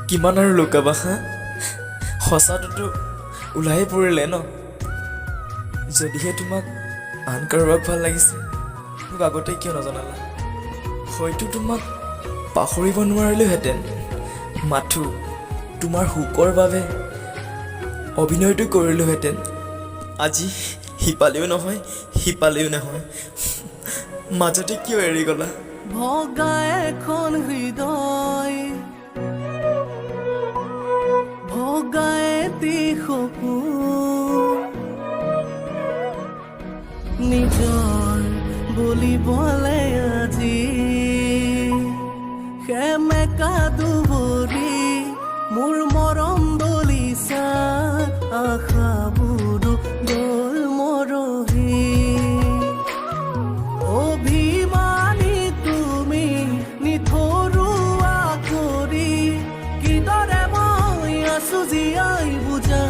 কিমান আৰু লুকাবা হা সঁচাটোতো ওলাই পৰিলে ন যদিহে তোমাক আন কাৰোবাক ভাল লাগিছে মোক আগতে কিয় নজনালা হয়তো তোমাক পাহৰিব নোৱাৰিলোহেঁতেন মাথো তোমাৰ হুকৰ বাবে অভিনয়টো কৰিলোহেঁতেন আজি সিপালেও নহয় সিপালেও নহয় মাজতে কিয় এৰি গ'লা ভগা এখন হৃদয় ভগা এটি সপোন নিজৰ বুলিবলে আজি সেমেকা দুবৰি মোৰ মৰম বলিছা আশাবোৰো গ'ল মৰহি অভিমানী তুমি নিথৰুৱা কৰি কিদৰে মই আছো জীয়াই বুজা